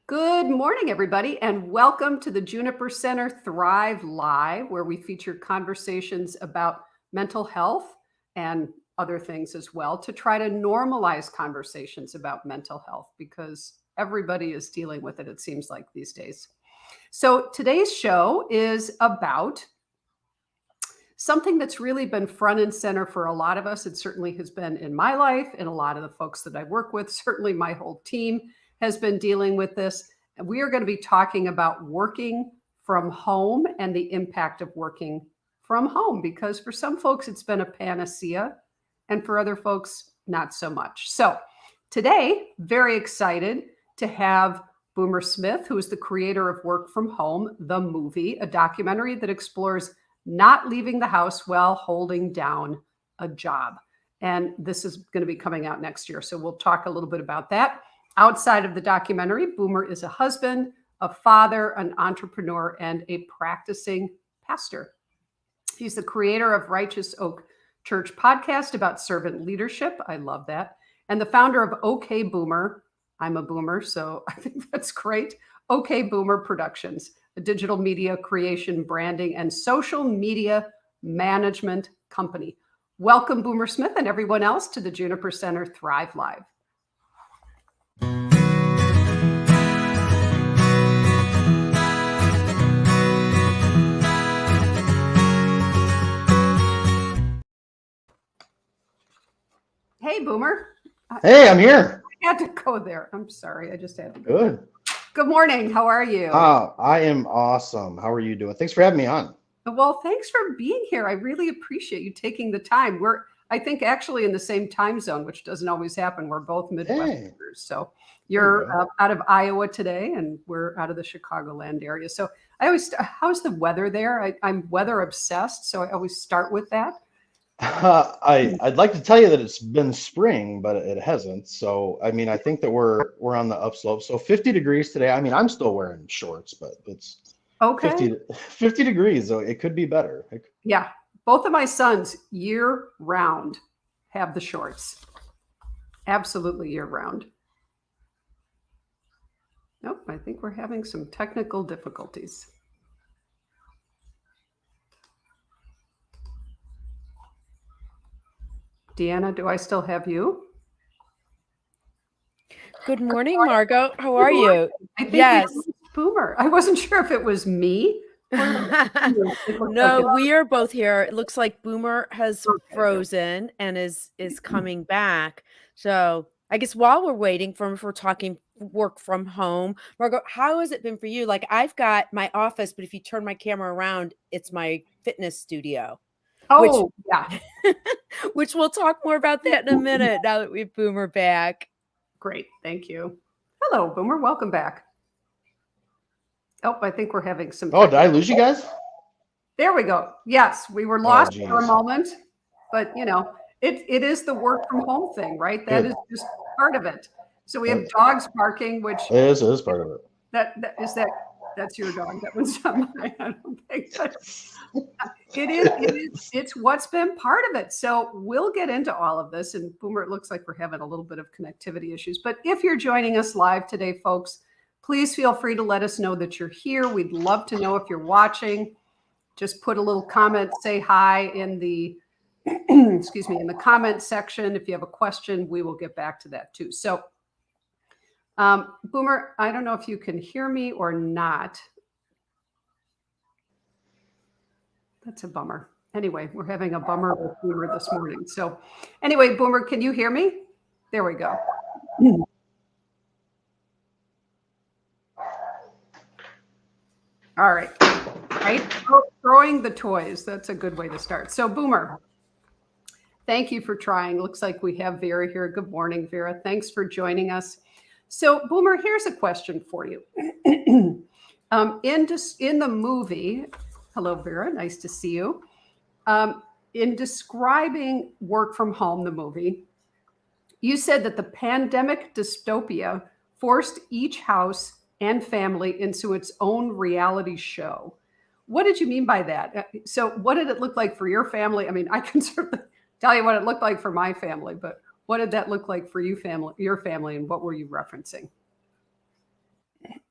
Good morning, everybody, and welcome to the Juniper Center Thrive Live, where we feature conversations about mental health and other things as well to try to normalize conversations about mental health because everybody is dealing with it, it seems like these days. So today's show is about something that's really been front and center for a lot of us. It certainly has been in my life and a lot of the folks that I work with. Certainly my whole team has been dealing with this. And we are going to be talking about working from home and the impact of working from home, because for some folks, it's been a panacea, and for other folks, not so much. So today, very excited to have Boomer Smith, who is the creator of Work From Home, the movie, a documentary that explores not leaving the house while holding down a job. And this is going to be coming out next year. So we'll talk a little bit about that. Outside of the documentary, Boomer is a husband, a father, an entrepreneur, and a practicing pastor. He's the creator of Righteous Oak Church podcast about servant leadership. I love that. And the founder of OK Boomer. I'm a boomer, so I think that's great. OK Boomer Productions, a digital media creation, branding, and social media management company. Welcome, Boomer Smith and everyone else, to the Juniper Center Thrive Live. Hey, Boomer. Hey, I'm here. I had to go there. I'm sorry. I just had to go. Good. Good morning. How are you? I am awesome. How are you doing? Thanks for having me on. Well, thanks for being here. I really appreciate you taking the time. We're, I think, actually in the same time zone, which doesn't always happen. We're both Midwesterners. Hey. So you're out of Iowa today, and we're out of the Chicagoland area. So I always, how's the weather there? I'm weather obsessed, so I always start with that. I'd like to tell you that it's been spring, but it hasn't. So, I mean, I think that we're on the upslope. So 50 degrees today. I mean, I'm still wearing shorts, but it's okay. 50 degrees. So it could be better. Yeah. Both of my sons year round have the shorts. Absolutely year round. Nope. I think we're having some technical difficulties. Deanna, do I still have you? Good morning, Margot. How are you? I think Boomer. I wasn't sure if it was me. No, we are both here. It looks like Boomer has frozen and is coming back. So I guess while we're waiting for him, if we're talking work from home, Margot, how has it been for you? Like, I've got my office, but if you turn my camera around, it's my fitness studio. Oh, yeah. Which we'll talk more about that in a minute now that we've Boomer back. Great. Thank you. Hello, Boomer. Welcome back. Oh, I think we're having some. Oh, did I lose you guys? There we go. Yes, we were lost for a moment, but you know, it is the work from home thing, right? That is just part of it. So we have dogs barking, which is part of it. That's your dog. That one's not mine. I don't think. But it's what's been part of it. So we'll get into all of this. And Boomer, it looks like we're having a little bit of connectivity issues. But if you're joining us live today, folks, please feel free to let us know that you're here. We'd love to know if you're watching. Just put a little comment, say hi in the excuse me, in the comment section. If you have a question, we will get back to that too. So Boomer, I don't know if you can hear me or not. That's a bummer. Anyway, we're having a bummer with Boomer this morning. So anyway, Boomer, can you hear me? There we go. All right. Right? Throwing the toys. That's a good way to start. So Boomer, thank you for trying. Looks like we have Vera here. Good morning, Vera. Thanks for joining us. So Boomer, here's a question for you. In the movie, hello, Vera, nice to see you. In describing Work From Home, the movie, you said that the pandemic dystopia forced each house and family into its own reality show. What did you mean by that? So what did it look like for your family? I mean, I can certainly tell you what it looked like for my family, but what did that look like for your family, and what were you referencing?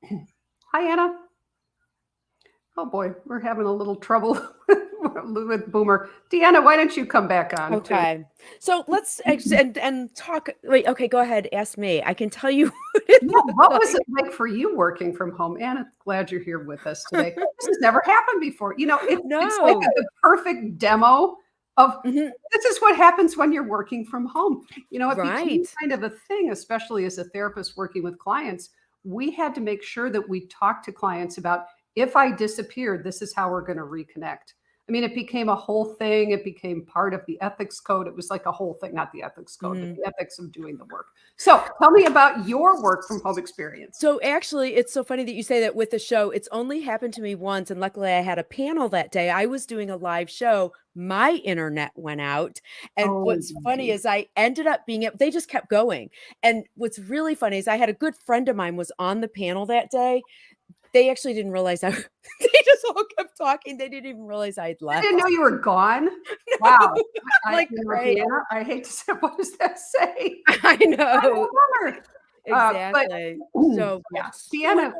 Hi, Anna. Oh boy, we're having a little trouble with Boomer. Deanna, why don't you come back on too? Okay. So let's and talk. Wait, okay, go ahead. Ask me. I can tell you what Yeah, it looked what was it like. like for you working from home? Anna, glad you're here with us today. This has never happened before. It's like No. the perfect demo of Mhm. this is what happens when you're working from home. It became Right. kind of a thing, especially as a therapist working with clients. We had to make sure that we talk to clients about if I disappeared, this is how we're going to reconnect. I mean, it became a whole thing. It became part of the ethics code. It was like a whole thing, not the ethics code, but Mhm. the ethics of doing the work. So tell me about your work from home experience. So actually, it's so funny that you say that with the show. It's only happened to me once, and luckily I had a panel that day. I was doing a live show. My internet went out, and Oh, what's funny geez. is I ended up being able. They just kept going, and what's really funny is I had a good friend of mine was on the panel that day. They actually didn't realize I. They just all kept talking. They didn't even realize I'd I didn't know left. you were gone. No, Wow. like great. Deanna, I hate to say, what does that say? I I'm a know bummer. But exactly. So yeah, so Deanna,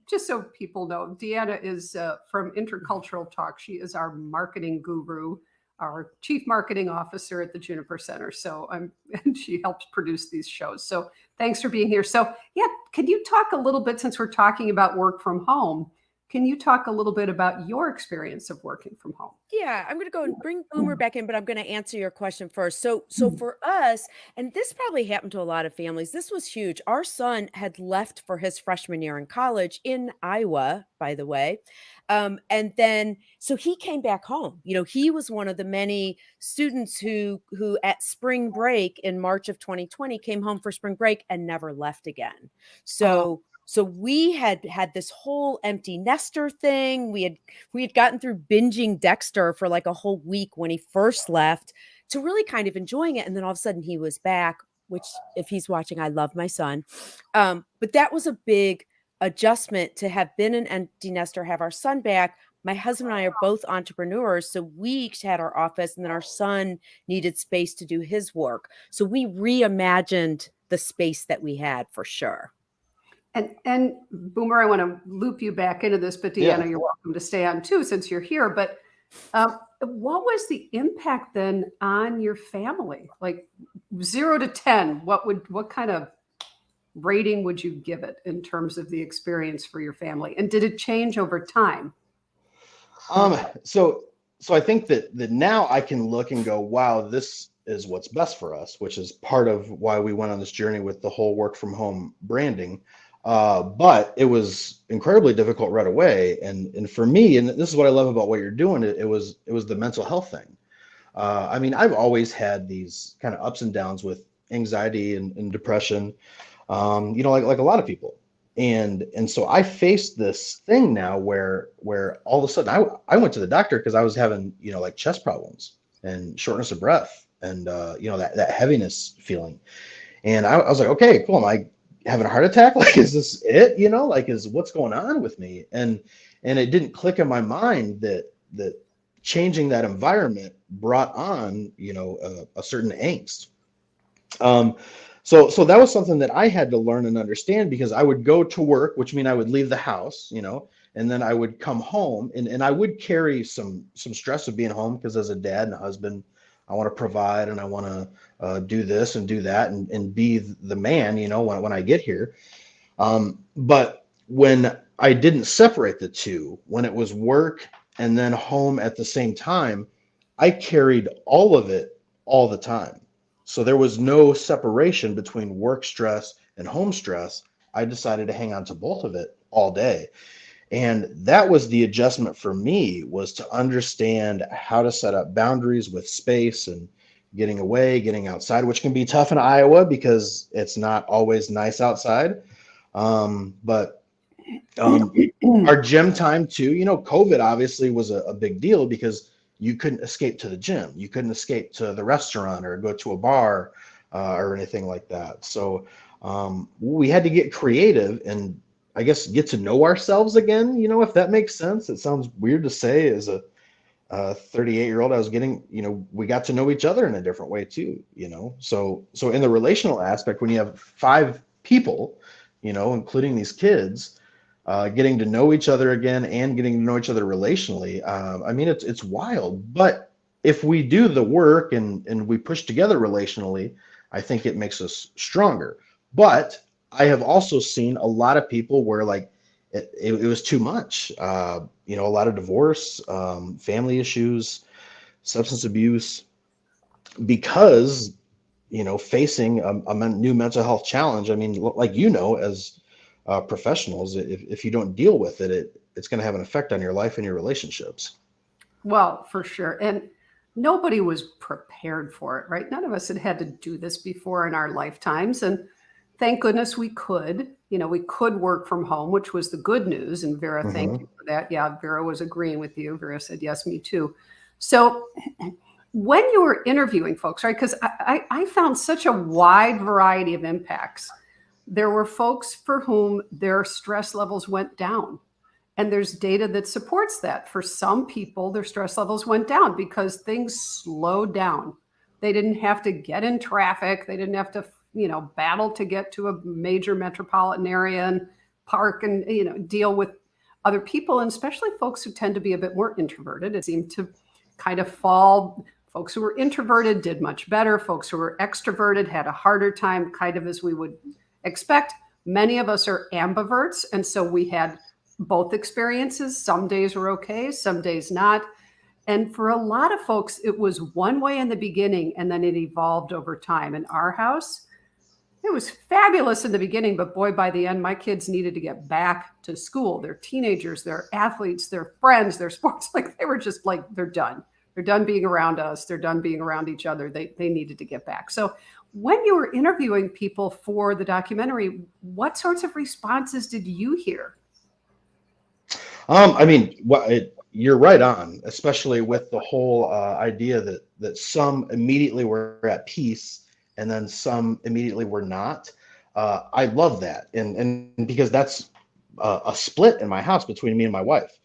just so people know, Deanna is from Intercultural Talk. She is our marketing guru, our chief marketing officer at the Juniper Center. So and she helps produce these shows. So thanks for being here. So yeah, can you talk a little bit, since we're talking about work from home, can you talk a little bit about your experience of working from home? yeah, I'm gonna go and bring Boomer back in, but I'm gonna answer your question first. So for us, and this probably happened to a lot of families, this was huge. Our son had left for his freshman year in college in Iowa, by the way. And then so he came back home. He was one of the many students who at spring break in March of 2020 came home for spring break and never left again. Oh, So we had this whole empty nester thing. We had gotten through binging Dexter for like a whole week when he first left to really kind of enjoying it. And then all of a sudden he was back, which if he's watching, I love my son. But that was a big adjustment to have been an empty nester, have our son back. My husband and I are both entrepreneurs. So we each had our office and then our son needed space to do his work. So we reimagined the space that we had for sure. and Boomer, I want to loop you back into this, but Yeah. Deanna, you're welcome to stay on too since you're here. But what was the impact then on your family? Like 0 to 10, what kind of rating would you give it in terms of the experience for your family? And did it change over time? So I think that now I can look and go, wow, this is what's best for us, which is part of why we went on this journey with the whole work from home branding. But it was incredibly difficult right away. And for me, and this is what I love about what you're doing, it was the mental health thing. I mean, I've always had these kind of ups and downs with anxiety and depression, like a lot of people. And so I faced this thing now where all of a sudden I went to the doctor because I was having, like chest problems and shortness of breath and that heaviness feeling. And I was like, okay, cool. Am I having a heart attack? Like, is this it? Like, is what's going on with me? And it didn't click in my mind that changing that environment brought on, a certain angst. Um, so that was something that I had to learn and understand because I would go to work, which mean I would leave the house, and then I would come home and I would carry some stress of being home because as a dad and a husband, I want to provide and I want to do this and do that and be the man, when I get here. But when I didn't separate the two, when it was work and then home at the same time, I carried all of it all the time. So there was no separation between work stress and home stress. I decided to hang on to both of it all day. And that was the adjustment for me, was to understand how to set up boundaries with space and getting away, getting outside, which can be tough in Iowa because it's not always nice outside. But our gym time too, COVID obviously was a big deal because you couldn't escape to the gym. You couldn't escape to the restaurant or go to a bar or anything like that. So we had to get creative and I guess get to know ourselves again, if that makes sense. It sounds weird to say as a 38-year-old, I was getting, we got to know each other in a different way too, So in the relational aspect, when you have 5 people, including these kids, getting to know each other again and getting to know each other relationally. I mean, it's wild, but if we do the work and we push together relationally, I think it makes us stronger. But I have also seen a lot of people where like it was too much. You know, a lot of divorce, family issues, substance abuse, because you know, facing a new mental health challenge. I mean, like, you know, as professionals, if you don't deal with it, it's going to have an effect on your life and your relationships. Well, for sure. And nobody was prepared for it, right? None of us had to do this before in our lifetimes. And thank goodness we could. You know, we could work from home, which was the good news. And Vera, thank you for that. Yeah, Vera was agreeing with you. Vera said, yes, me too. So when you were interviewing folks, right? Because I found such a wide variety of impacts. There were folks for whom their stress levels went down. And there's data that supports that. For some people, their stress levels went down because things slowed down. They didn't have to get in traffic. They didn't have to, you know, battle to get to a major metropolitan area and park and, you know, deal with other people. And especially folks who tend to be a bit more introverted. It seemed to kind of fall. Folks who were introverted did much better. Folks who were extroverted had a harder time, kind of as we would expect. Many of us are ambiverts. And so we had both experiences. Some days were okay, some days not. And for a lot of folks, it was one way in the beginning, and then it evolved over time. In our house, it was fabulous in the beginning, but boy, by the end, my kids needed to get back to school. They're teenagers, they're athletes, they're friends, they're sports. Like, they were just like, they're done. They're done being around us. They're done being around each other. They needed to get back. So when you were interviewing people for the documentary, what sorts of responses did you hear? I mean, you're right on, especially with the whole idea that some immediately were at peace and then some immediately were not. I love that, and because that's a split in my house between me and my wife.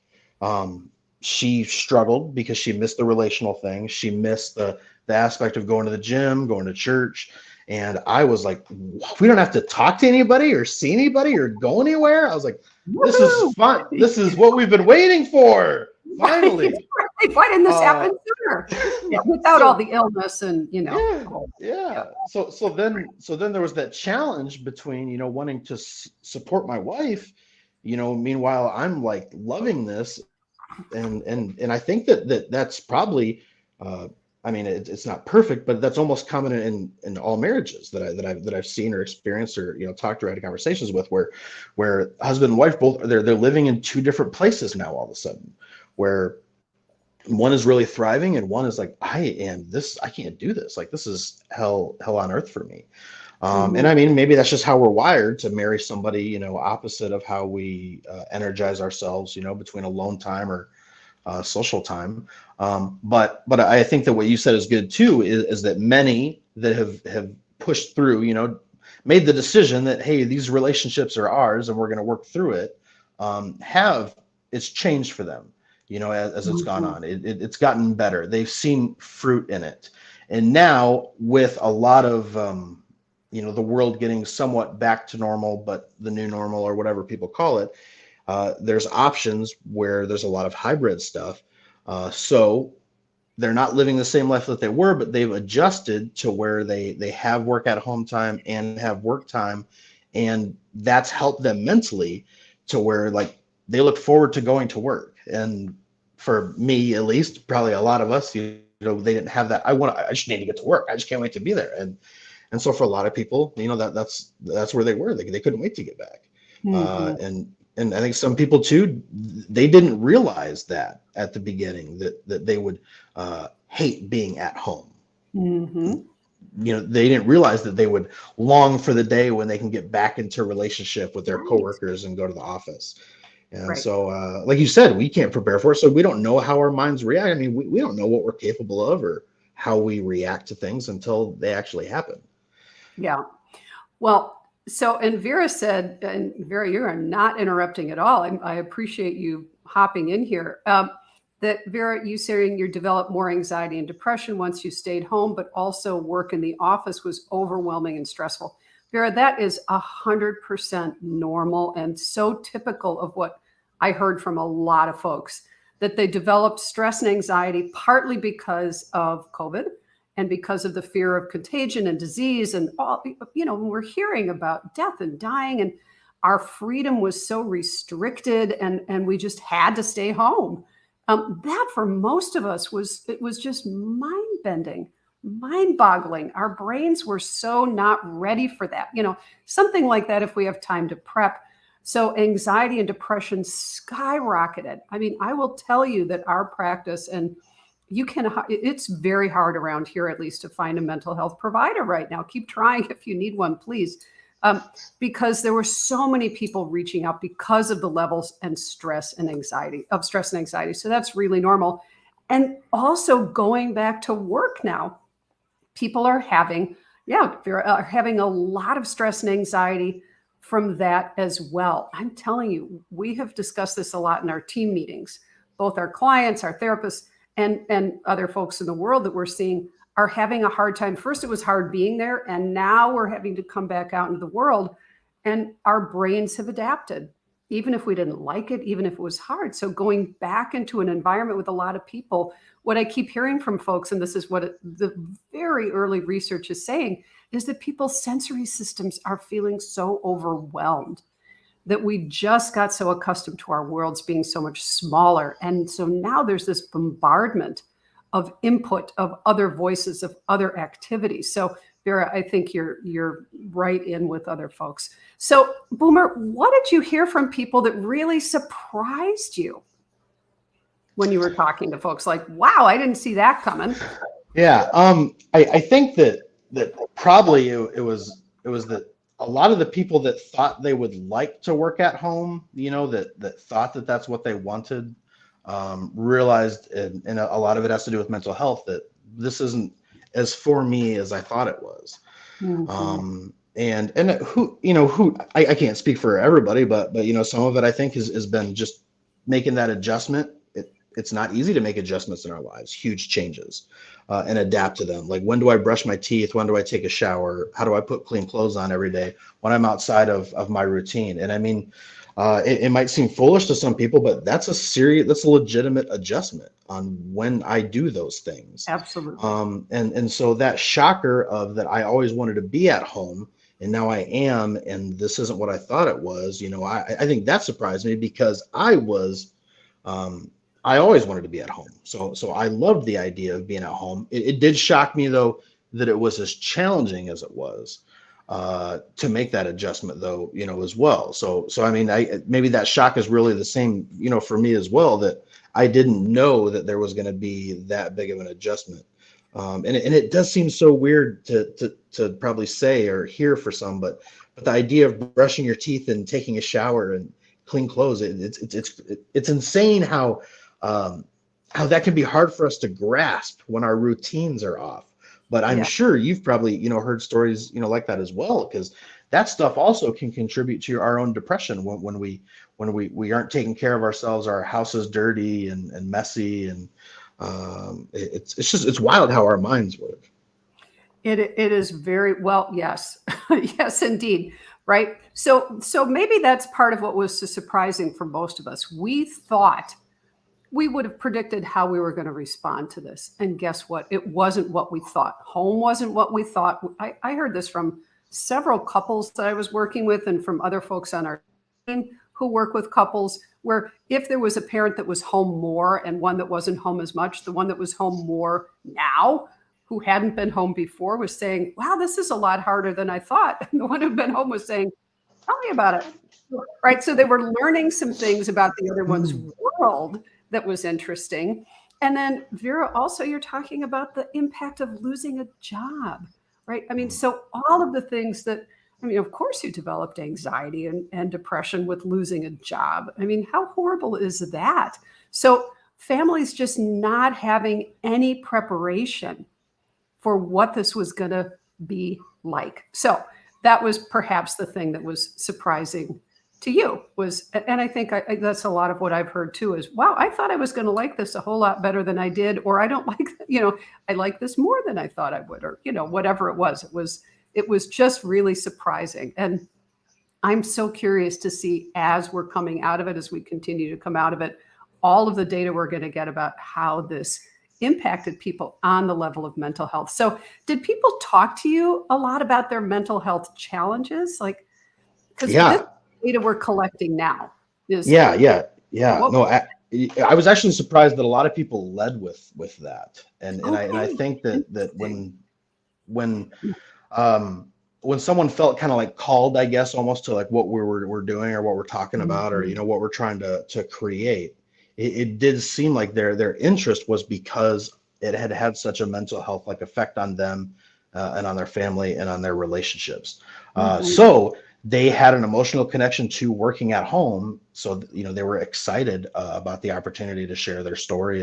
She struggled because she missed the relational thing. She missed the aspect of going to the gym, going to church. And I was like, we don't have to talk to anybody or see anybody or go anywhere. I was like, this is fun. This is what we've been waiting for. Finally. Right. Why didn't this happen sooner? Yeah, without all the illness and, you know. Yeah. So then there was that challenge between, you know, wanting to support my wife, you know, meanwhile I'm like loving this. And I think that's probably, I mean, it's not perfect, but that's almost common in all marriages that I've seen or experienced or, you know, talked or had conversations with, where husband and wife both they're living in two different places now all of a sudden, where one is really thriving and one is like, I can't do this. Like, this is hell on earth for me. And I mean, maybe that's just how we're wired to marry somebody, you know, opposite of how we energize ourselves, you know, between alone time or social time. But I think that what you said is good too, is that many that have pushed through, you know, made the decision that, hey, these relationships are ours and we're going to work through it, it's changed for them, you know, as it's gone on. It's gotten better. They've seen fruit in it. And now with a lot of, you know, the world getting somewhat back to normal, but the new normal or whatever people call it, there's options where there's a lot of hybrid stuff. So they're not living the same life that they were, but they've adjusted to where they have work at home time and have work time. And that's helped them mentally to where, like, they look forward to going to work. And for me, at least, probably a lot of us, you know, they didn't have that. I just need to get to work. I just can't wait to be there. And so for a lot of people, you know, that's where they were. They couldn't wait to get back. And I think some people too, they didn't realize that at the beginning that they would hate being at home. You know, they didn't realize that they would long for the day when they can get back into a relationship with their coworkers and go to the office. And so, like you said, we can't prepare for it. So we don't know how our minds react. I mean, we don't know what we're capable of or how we react to things until they actually happen. Yeah. Well, so, and Vera said, and Vera, you are not interrupting at all. I appreciate you hopping in here. That Vera, you saying you developed more anxiety and depression once you stayed home, but also work in the office was overwhelming and stressful. Vera, that is 100% normal and so typical of what I heard from a lot of folks, that they developed stress and anxiety partly because of COVID and because of the fear of contagion and disease and all, when we're hearing about death and dying, and our freedom was so restricted, and we just had to stay home. That for most of us was just mind-bending, mind-boggling. Our brains were so not ready for that. Something like that if we have time to prep. So anxiety and depression skyrocketed. I mean, I will tell you that our practice, and it's very hard around here, at least, to find a mental health provider right now. Keep trying if you need one, please. Because there were so many people reaching out because of the levels and stress and anxiety. So that's really normal. And also going back to work now, people are having a lot of stress and anxiety from that as well. I'm telling you, we have discussed this a lot in our team meetings. Both our clients, our therapists, and other folks in the world that we're seeing are having a hard time. First, it was hard being there, and now we're having to come back out into the world, and our brains have adapted, even if we didn't like it, even if it was hard. So going back into an environment with a lot of people, what I keep hearing from folks, and this is what the very early research is saying, is that people's sensory systems are feeling so overwhelmed that we just got so accustomed to our worlds being so much smaller. And so now there's this bombardment of input, of other voices, of other activities. So Vera, I think you're right in with other folks. So Boomer, what did you hear from people that really surprised you when you were talking to folks? Like, wow, I didn't see that coming. Yeah, I think that probably it was that a lot of the people that thought they would like to work at home, that thought that that's what they wanted, realized, and a lot of it has to do with mental health, that this isn't as for me as I thought it was. Mm-hmm. And who I can't speak for everybody, but some of it I think has been just making that adjustment. It's not easy to make adjustments in our lives, huge changes, and adapt to them. Like, when do I brush my teeth? When do I take a shower? How do I put clean clothes on every day when I'm outside of my routine? And I mean, it might seem foolish to some people, but that's a legitimate adjustment on when I do those things. Absolutely. And so that shocker of that, I always wanted to be at home, and now I am, and this isn't what I thought it was. I think that surprised me, because I always wanted to be at home. So I loved the idea of being at home. It did shock me, though, that it was as challenging as it was to make that adjustment, though, as well. So I mean, maybe that shock is really the same, for me as well, that I didn't know that there was going to be that big of an adjustment. And it does seem so weird to probably say or hear for some, but the idea of brushing your teeth and taking a shower and clean clothes, it's insane how that can be hard for us to grasp when our routines are off. But I'm sure you've probably, heard stories, like that as well, because that stuff also can contribute to our own depression when we aren't taking care of ourselves. Our house is dirty and messy, and it's wild how our minds work. It is very well. Yes. Yes, indeed. Right. So maybe that's part of what was so surprising for most of us. We thought we would have predicted how we were going to respond to this. And guess what? It wasn't what we thought. Home wasn't what we thought. I heard this from several couples that I was working with, and from other folks on our team who work with couples, where if there was a parent that was home more and one that wasn't home as much, the one that was home more now, who hadn't been home before, was saying, wow, this is a lot harder than I thought. And the one who'd been home was saying, tell me about it. Right. So they were learning some things about the other one's world that was interesting. And then Vera, also, you're talking about the impact of losing a job, right? I mean, so all of the things that, of course you developed anxiety and depression with losing a job. I mean, how horrible is that? So families just not having any preparation for what this was going to be like. So that was perhaps the thing that was surprising to you, and I think that's a lot of what I've heard too, is, wow, I thought I was going to like this a whole lot better than I did, or I don't like, I like this more than I thought I would, or, whatever it was it was just really surprising. And I'm so curious to see, as we're coming out of it, as we continue to come out of it, all of the data we're going to get about how this impacted people on the level of mental health. So did people talk to you a lot about their mental health challenges? Like, because this Yeah, data we're collecting now is yeah. what. No, I was actually surprised that a lot of people led with that, and I Okay. think that when when someone felt kind of like called, I guess, almost to like what we're doing or what we're talking about, or Mhm. what we're trying to create, it did seem like their interest was because it had had such a mental health like effect on them, and on their family and on their relationships. Mhm. So they had an emotional connection to working at home. So they were excited about the opportunity to share their story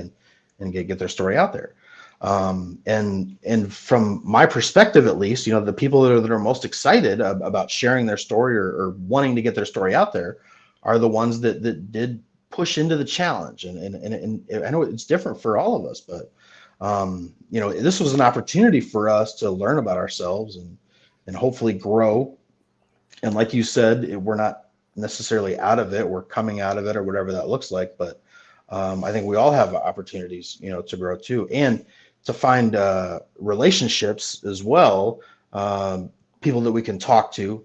and get their story out there. And from my perspective, at least, the people that are most excited about sharing their story, or wanting to get their story out there, are the ones that did push into the challenge. And I know it's different for all of us, but this was an opportunity for us to learn about ourselves and hopefully grow. And like you said, we're not necessarily out of it, we're coming out of it, or whatever that looks like. But I think we all have opportunities, to grow too, and to find relationships as well, people that we can talk to,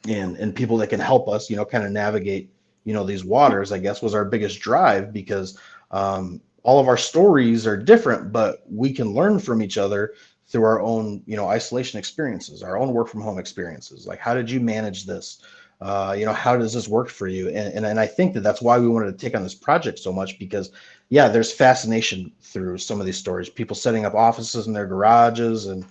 and people that can help us, kind of navigate, these waters, I guess, was our biggest drive, because all of our stories are different, but we can learn from each other through our own, isolation experiences, our own work from home experiences. Like, how did you manage this? How does this work for you? And I think that's why we wanted to take on this project so much, because yeah, there's fascination through some of these stories, people setting up offices in their garages, and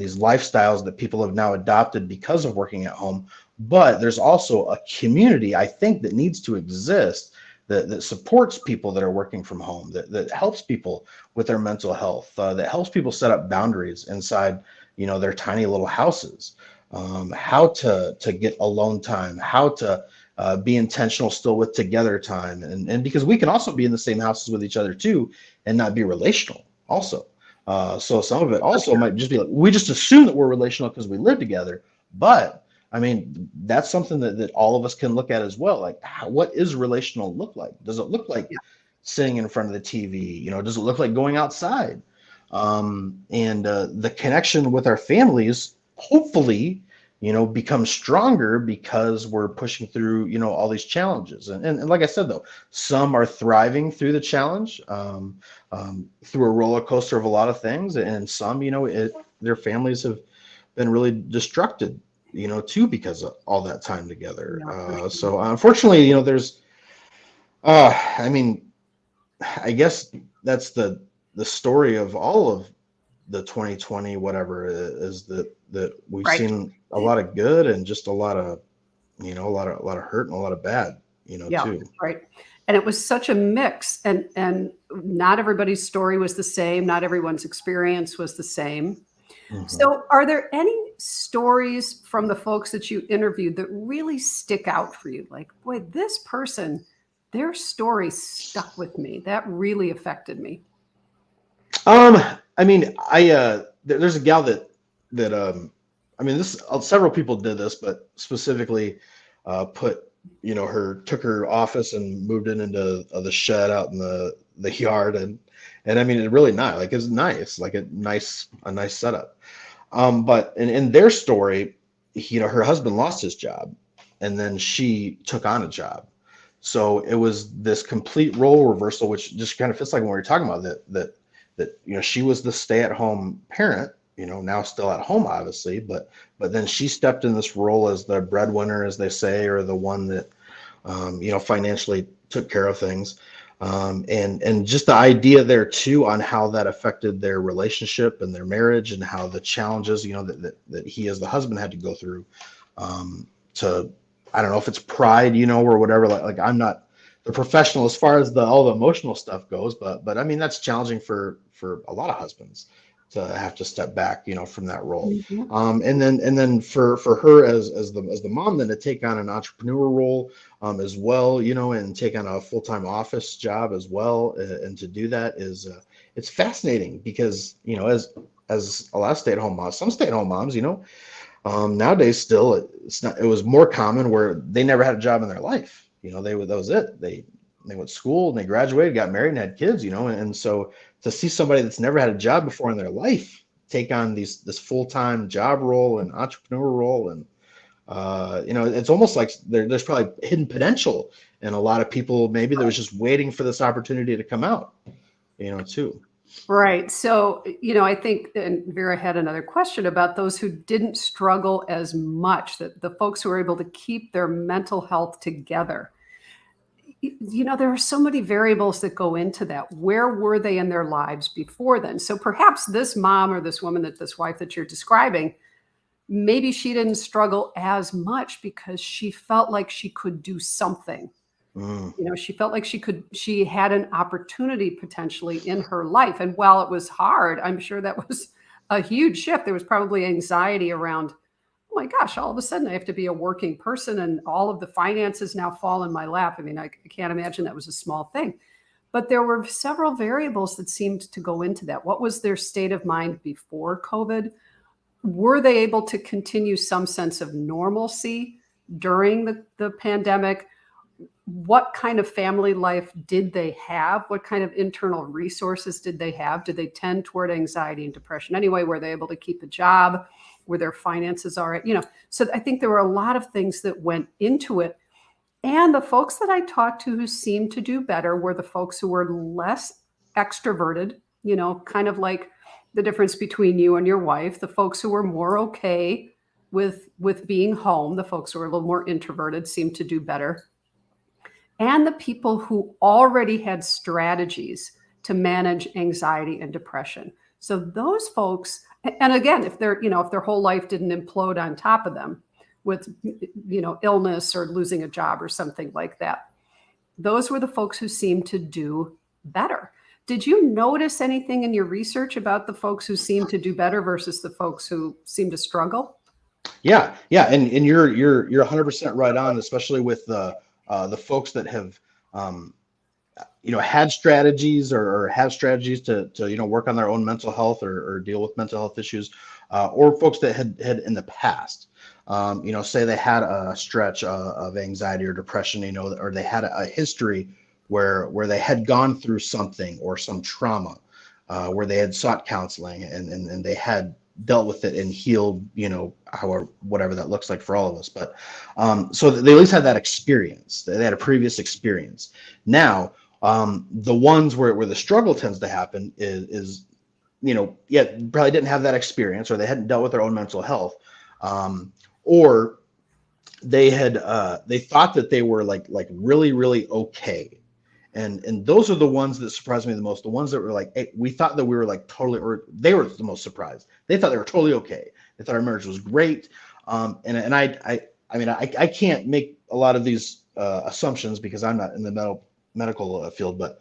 these lifestyles that people have now adopted because of working at home. But there's also a community, I think, that needs to exist, that supports people that are working from home, that helps people with their mental health, that helps people set up boundaries inside, their tiny little houses, how to get alone time, how to be intentional still with together time. And because we can also be in the same houses with each other too, and not be relational also. So some of it also might just be like, we just assume that we're relational because we live together. But I mean, that's something that all of us can look at as well. Like, what is relational look like? Does it look like Yeah. sitting in front of the TV? Does it look like going outside? And the connection with our families, hopefully, become stronger because we're pushing through, all these challenges. And like I said, though, some are thriving through the challenge, through a roller coaster of a lot of things, and some, their families have been really destructed, too, because of all that time together. Yeah, for sure. So unfortunately, there's, I mean, I guess that's the story of all of the 2020 whatever, is that we've Right. seen a lot of good, and just a lot of, a lot of hurt, and a lot of bad, Yeah, too. right. And it was such a mix, and not everybody's story was the same, not everyone's experience was the same. Mhm. So are there any stories from the folks that you interviewed that really stick out for you? Like, boy, this person, their story stuck with me. That really affected me. Um, I mean, there's a gal that I mean, this several people did this, but specifically put, took her office and moved it into the shed out in the yard, and I mean, it really nice, like, it's nice, like a nice setup. But in their story, her husband lost his job, and then she took on a job. So it was this complete role reversal, which just kind of fits like when we were talking about that she was the stay-at-home parent, now still at home, obviously, but then she stepped in this role as the breadwinner, as they say, or the one that financially took care of things. And just the idea there too on how that affected their relationship and their marriage, and how the challenges, that he as the husband had to go through, to, I don't know if it's pride, or whatever. Like I'm not the professional as far as all the emotional stuff goes, but I mean, that's challenging for a lot of husbands to have to step back, from that role. Mhm. And then for her as the mom, then to take on an entrepreneur role, as well, and take on a full-time office job as well, and to do that is, it's fascinating, because, as a lot of stay-at-home moms, some stay-at-home moms, nowadays still it was more common where they never had a job in their life. That was it. They went to school and they graduated, got married and had kids, and so to see somebody that's never had a job before in their life take on this full-time job role and entrepreneur role, and it's almost like there's probably hidden potential in a lot of people maybe that was just waiting for this opportunity to come out, too. Right. So, I think, and Vera had another question about those who didn't struggle as much, that the folks who were able to keep their mental health together. There are so many variables that go into that. Where were they in their lives before then? So perhaps this mom or this woman, this wife that you're describing, maybe she didn't struggle as much because she felt like she could do something. She felt like she had an opportunity potentially in her life. And while it was hard, I'm sure that was a huge shift. There was probably anxiety around, oh my gosh, all of a sudden I have to be a working person and all of the finances now fall in my lap. I mean, I can't imagine that was a small thing. But there were several variables that seemed to go into that. What was their state of mind before COVID? Were they able to continue some sense of normalcy during the pandemic? What kind of family life did they have? What kind of internal resources did they have? Did they tend toward anxiety and depression anyway? Were they able to keep a job? Were their finances all right? So I think there were a lot of things that went into it. And the folks that I talked to who seemed to do better were the folks who were less extroverted, kind of like the difference between you and your wife, the folks who were more okay with being home, the folks who were a little more introverted seemed to do better. And the people who already had strategies to manage anxiety and depression. So those folks, and again, if their whole life didn't implode on top of them with, illness or losing a job or something like that, those were the folks who seemed to do better. Did you notice anything in your research about the folks who seemed to do better versus the folks who seemed to struggle? Yeah. And you're 100% right on, especially with the folks that have, had strategies or have strategies to work on their own mental health or deal with mental health issues, or folks that had in the past, say they had a stretch of anxiety or depression, or they had a history where they had gone through something or some trauma, where they had sought counseling and they had dealt with it and healed, however, whatever that looks like for all of us. But so they at least had that experience. They had a previous experience. Now, the ones where the struggle tends to happen is probably didn't have that experience, or they hadn't dealt with their own mental health, or they thought that they were like really, really okay. And those are the ones that surprised me the most. The ones that were like, hey, we thought that we were like totally, or they were the most surprised. They thought they were totally okay. They thought our marriage was great. And I can't make a lot of these assumptions because I'm not in the medical field, but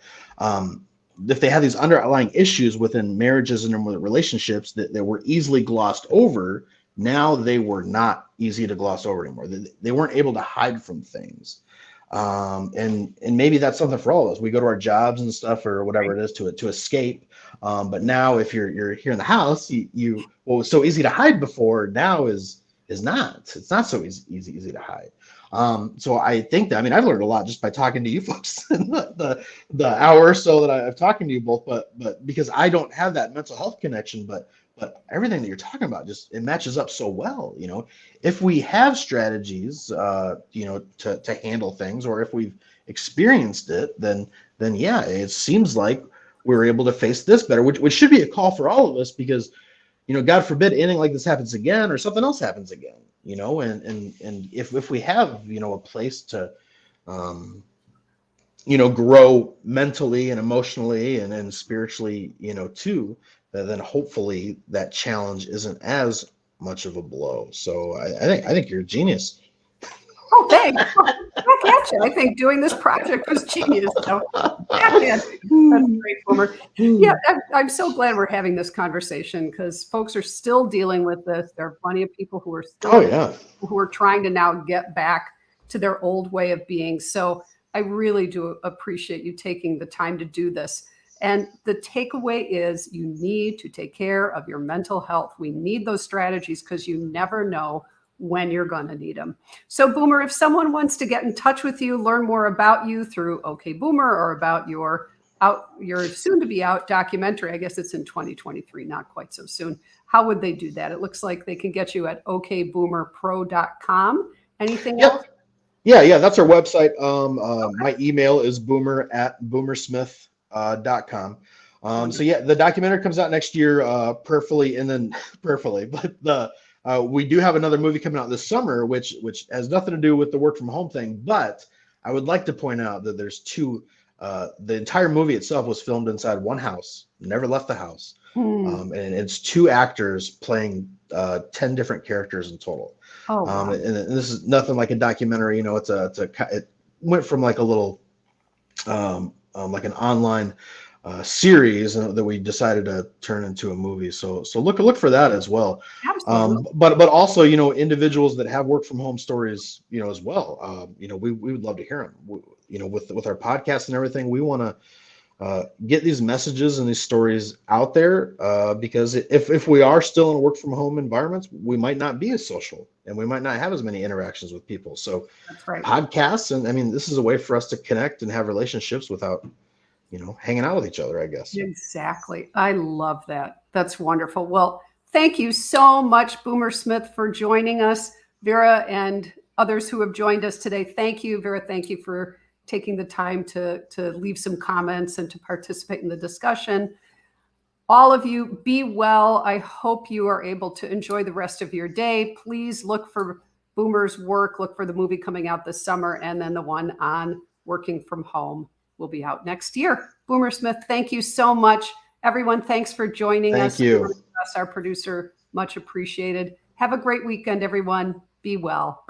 if they had these underlying issues within marriages and relationships that were easily glossed over, now they were not easy to gloss over anymore. They weren't able to hide from things. And maybe that's something for all of us. We go to our jobs and stuff or whatever it is to escape. But now if you're here in the house, what was so easy to hide before now is not. It's not so easy to hide. So I think that, I've learned a lot just by talking to you folks in the hour or so that I've talking to you both, but because I don't have that mental health connection, but everything that you're talking about it matches up so well. If we have strategies, to handle things, or if we've experienced it, then yeah, it seems like we're able to face this better, which should be a call for all of us, because, God forbid anything like this happens again or something else happens again, and if we have, a place to, grow mentally and emotionally and spiritually, too, then hopefully that challenge isn't as much of a blow. So I think you're a genius. Oh, thanks. Back at you. I think doing this project was genius. So, that's great, Boomer. Yeah, I'm so glad we're having this conversation, because folks are still dealing with this. There are plenty of people who are still who are trying to now get back to their old way of being. So I really do appreciate you taking the time to do this. And the takeaway is you need to take care of your mental health. We need those strategies because you never know when you're going to need them. So Boomer, if someone wants to get in touch with you, learn more about you through OK Boomer or about your soon to be out documentary, I guess it's in 2023, not quite so soon. How would they do that? It looks like they can get you at okboomerpro.com. Anything else? Yeah, that's our website. My email is boomer@boomersmith.com. So yeah, the documentary comes out next year, prayerfully, but we do have another movie coming out this summer, which has nothing to do with the work from home thing. But I would like to point out that there's two. The entire movie itself was filmed inside one house, never left the house, and it's two actors playing 10 different characters in total. Oh, wow. And this is nothing like a documentary. It went from like a little like an online series that we decided to turn into a movie. So look for that as well. Absolutely. But also, individuals that have work from home stories, as well. We would love to hear them. With our podcast and everything, we want to get these messages and these stories out there because if we are still in work from home environments, we might not be as social and we might not have as many interactions with people. So that's right. Podcasts, and I mean, this is a way for us to connect and have relationships without hanging out with each other, I guess. Exactly. I love that. That's wonderful. Well, thank you so much, Boomer Smith, for joining us. Vera and others who have joined us today, thank you. Vera, thank you for taking the time to leave some comments and to participate in the discussion. All of you, be well. I hope you are able to enjoy the rest of your day. Please look for Boomer's work. Look for the movie coming out this summer, and then the one on working from home will be out next year. Boomer Smith, thank you so much. Everyone, thanks for joining us. Thank you. Our producer, much appreciated. Have a great weekend, everyone. Be well.